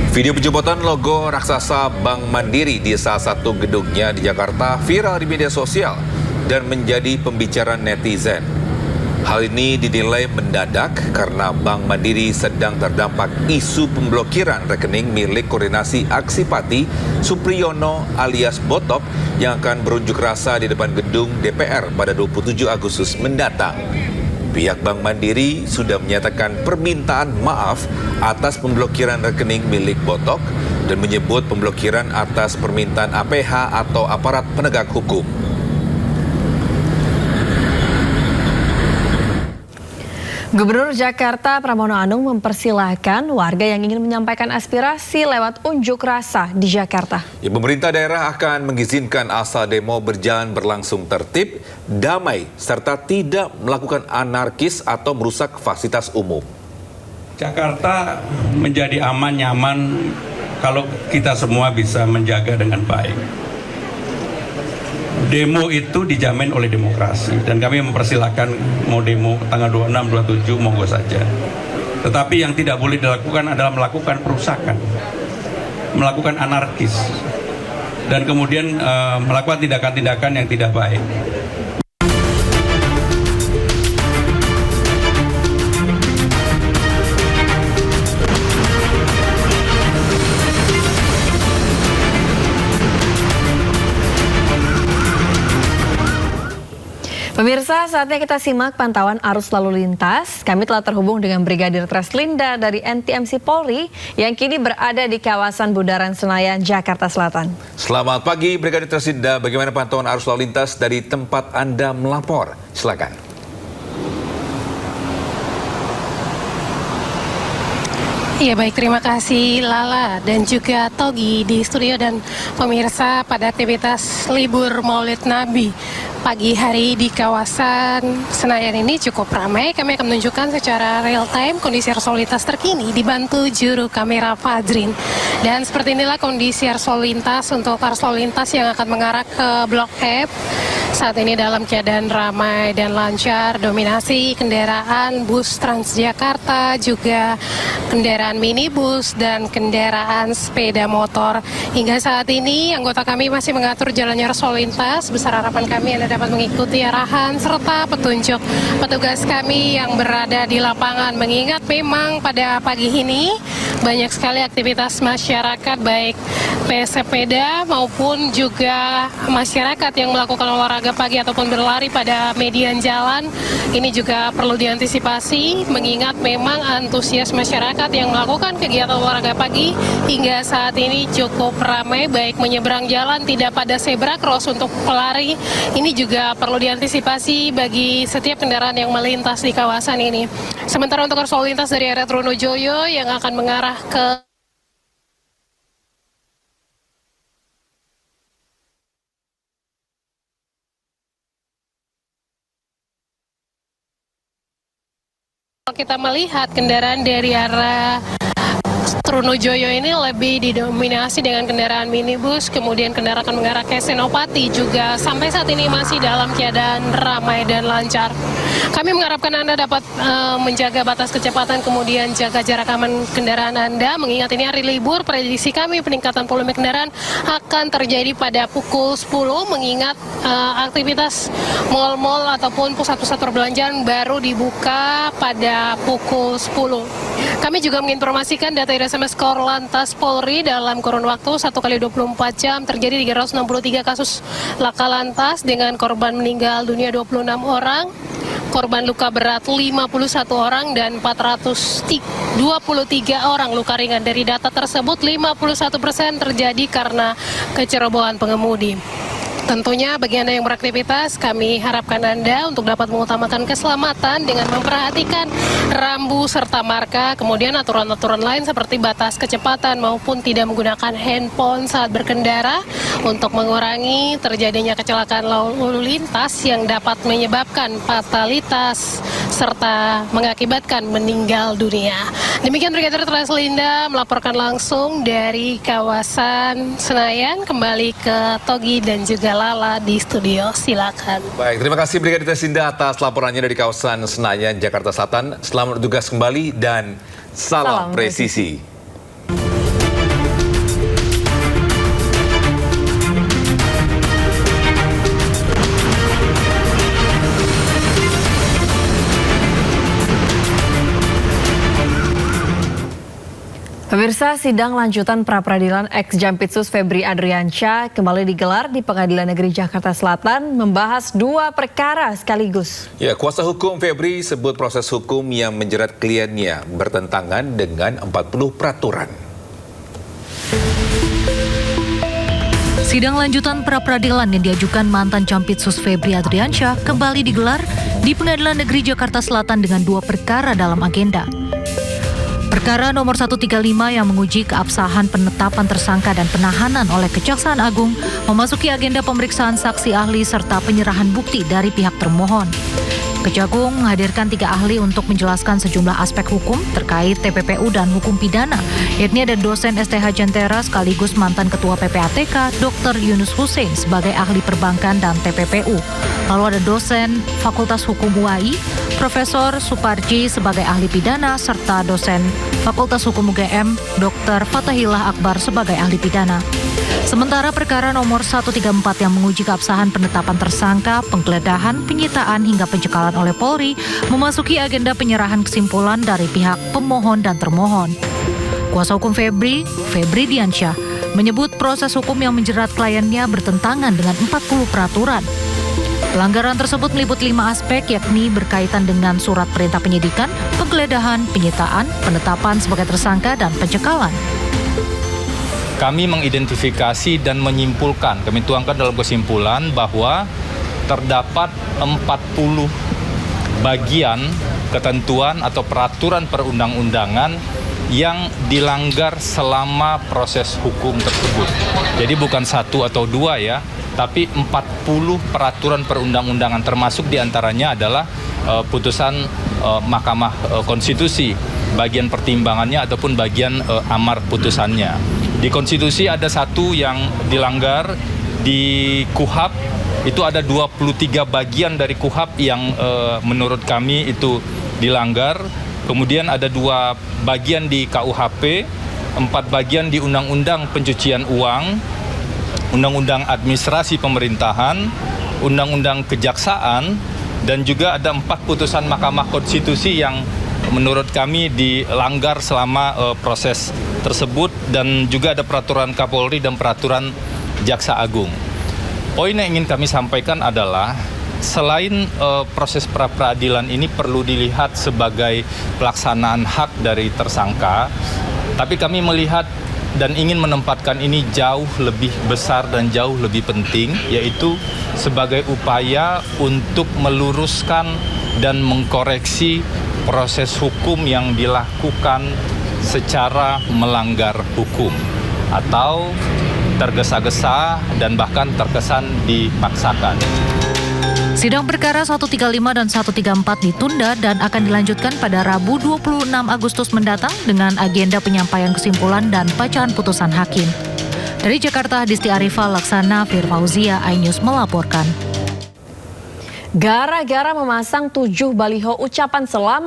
Video penjebotan logo raksasa Bank Mandiri di salah satu gedungnya di Jakarta viral di media sosial dan menjadi pembicaraan netizen. Hal ini dinilai mendadak karena Bank Mandiri sedang terdampak isu pemblokiran rekening milik Koordinasi Aksi Pati Supriyono alias Botok yang akan berunjuk rasa di depan gedung DPR pada 27 Agustus mendatang. Pihak Bank Mandiri sudah menyatakan permintaan maaf atas pemblokiran rekening milik Botok dan menyebut pemblokiran atas permintaan APH atau aparat penegak hukum. Gubernur Jakarta Pramono Anung mempersilahkan warga yang ingin menyampaikan aspirasi lewat unjuk rasa di Jakarta. Pemerintah daerah akan mengizinkan asal demo berjalan berlangsung tertib, damai, serta tidak melakukan anarkis atau merusak fasilitas umum. Jakarta menjadi aman, nyaman kalau kita semua bisa menjaga dengan baik. Demo itu dijamin oleh demokrasi dan kami mempersilahkan mau demo tanggal 26, 27 monggo saja. Tetapi yang tidak boleh dilakukan adalah melakukan perusakan, melakukan anarkis, dan kemudian melakukan tindakan-tindakan yang tidak baik. Pemirsa, saatnya kita simak pantauan arus lalu lintas. Kami telah terhubung dengan Brigadir Treslinda dari NTMC Polri yang kini berada di kawasan Bundaran Senayan, Jakarta Selatan. Selamat pagi Brigadir Treslinda, bagaimana pantauan arus lalu lintas dari tempat Anda melapor? Silakan. Iya baik, terima kasih Lala dan juga Togi di studio dan pemirsa pada aktivitas libur Maulid Nabi. Pagi hari di kawasan Senayan ini cukup ramai. Kami akan menunjukkan secara real time kondisi arus lalu lintas terkini dibantu juru kamera Fadrin. Dan seperti inilah kondisi arus lalu lintas untuk arus lalu lintas yang akan mengarah ke Blok F. Saat ini dalam keadaan ramai dan lancar, dominasi kendaraan bus Transjakarta, juga kendaraan minibus dan kendaraan sepeda motor. Hingga saat ini anggota kami masih mengatur jalannya arus lalu lintas. Besar harapan kami Anda dapat mengikuti arahan serta petunjuk petugas kami yang berada di lapangan. Mengingat memang pada pagi ini banyak sekali aktivitas masyarakat baik pesepeda maupun juga masyarakat yang melakukan olahraga pagi ataupun berlari pada median jalan. Ini juga perlu diantisipasi mengingat memang antusias masyarakat yang melakukan kegiatan olahraga pagi hingga saat ini cukup ramai, baik menyeberang jalan tidak pada zebra cross untuk pelari. Ini juga perlu diantisipasi bagi setiap kendaraan yang melintas di kawasan ini. Sementara untuk arus lalu lintas dari area Trunojoyo yang akan mengarah ke kita melihat kendaraan dari arah Trunojoyo ini lebih didominasi dengan kendaraan minibus, kemudian kendaraan akan mengarah ke Senopati juga sampai saat ini masih dalam keadaan ramai dan lancar. Kami mengharapkan Anda dapat menjaga batas kecepatan, kemudian jaga jarak aman kendaraan Anda, mengingat ini hari libur. Prediksi kami peningkatan volume kendaraan akan terjadi pada pukul 10, mengingat aktivitas mal-mal ataupun pusat-pusat perbelanjaan baru dibuka pada pukul 10. Kami juga menginformasikan data SMS Korlantas Polri dalam kurun waktu 1 kali 24 jam terjadi 363 kasus laka lantas dengan korban meninggal dunia 26 orang, korban luka berat 51 orang dan 423 orang luka ringan. Dari data tersebut 51% terjadi karena kecerobohan pengemudi. Tentunya bagi Anda yang beraktivitas, kami harapkan Anda untuk dapat mengutamakan keselamatan dengan memperhatikan rambu serta marka, kemudian aturan-aturan lain seperti batas kecepatan maupun tidak menggunakan handphone saat berkendara untuk mengurangi terjadinya kecelakaan lalu lintas yang dapat menyebabkan fatalitas serta mengakibatkan meninggal dunia. Demikian Brigadir Treslinda melaporkan langsung dari kawasan Senayan. Kembali ke Togi dan juga Lala di studio, silakan. Baik, terima kasih Brigadir Treslinda atas laporannya dari kawasan Senayan, Jakarta Selatan. Selamat bertugas kembali dan salam presisi. Pemirsa, sidang lanjutan pra-peradilan ex-Jampitsus Febri Adriansyah kembali digelar di Pengadilan Negeri Jakarta Selatan membahas 2 perkara sekaligus. Ya, kuasa hukum Febri sebut proses hukum yang menjerat kliennya bertentangan dengan 40 peraturan. Sidang lanjutan pra-peradilan yang diajukan mantan Jampitsus Febri Adriansyah kembali digelar di Pengadilan Negeri Jakarta Selatan dengan 2 perkara dalam agenda. Perkara nomor 135 yang menguji keabsahan penetapan tersangka dan penahanan oleh Kejaksaan Agung memasuki agenda pemeriksaan saksi ahli serta penyerahan bukti dari pihak termohon. Kejagung menghadirkan 3 ahli untuk menjelaskan sejumlah aspek hukum terkait TPPU dan hukum pidana, yakni ada dosen STH Jentera sekaligus mantan Ketua PPATK Dr. Yunus Hussein sebagai ahli perbankan dan TPPU. Lalu ada dosen Fakultas Hukum UAI, Profesor Suparji sebagai ahli pidana, serta dosen Fakultas Hukum UGM Dr. Fatahillah Akbar sebagai ahli pidana. Sementara perkara nomor 134 yang menguji keabsahan penetapan tersangka, penggeledahan, penyitaan hingga pencekalan oleh Polri memasuki agenda penyerahan kesimpulan dari pihak pemohon dan termohon. Kuasa hukum Febri Diansyah, menyebut proses hukum yang menjerat kliennya bertentangan dengan 40 peraturan. Pelanggaran tersebut meliputi 5 aspek, yakni berkaitan dengan surat perintah penyidikan, penggeledahan, penyitaan, penetapan sebagai tersangka, dan pencekalan. Kami mengidentifikasi dan menyimpulkan, kami tuangkan dalam kesimpulan bahwa terdapat 40 bagian ketentuan atau peraturan perundang-undangan yang dilanggar selama proses hukum tersebut. Jadi bukan 1 atau 2 ya, tapi 40 peraturan perundang-undangan, termasuk diantaranya adalah putusan Mahkamah Konstitusi, bagian pertimbangannya ataupun bagian amar putusannya. Di konstitusi ada 1 yang dilanggar, di KUHAP itu ada 23 bagian dari KUHAP yang menurut kami itu dilanggar. Kemudian ada 2 bagian di KUHP, 4 bagian di Undang-Undang Pencucian Uang, Undang-Undang Administrasi Pemerintahan, Undang-Undang Kejaksaan, dan juga ada 4 putusan Mahkamah Konstitusi yang menurut kami dilanggar selama proses tersebut, dan juga ada peraturan Kapolri dan peraturan Jaksa Agung. Poin yang ingin kami sampaikan adalah selain proses pra-peradilan ini perlu dilihat sebagai pelaksanaan hak dari tersangka, tapi kami melihat dan ingin menempatkan ini jauh lebih besar dan jauh lebih penting, yaitu sebagai upaya untuk meluruskan dan mengkoreksi proses hukum yang dilakukan secara melanggar hukum atau tergesa-gesa dan bahkan terkesan dipaksakan. Sidang perkara 135 dan 134 ditunda dan akan dilanjutkan pada Rabu 26 Agustus mendatang dengan agenda penyampaian kesimpulan dan bacaan putusan hakim. Dari Jakarta, Disti Arifah Laksana, Firfauzia, iNews melaporkan. Gara-gara memasang 7 baliho ucapan selamat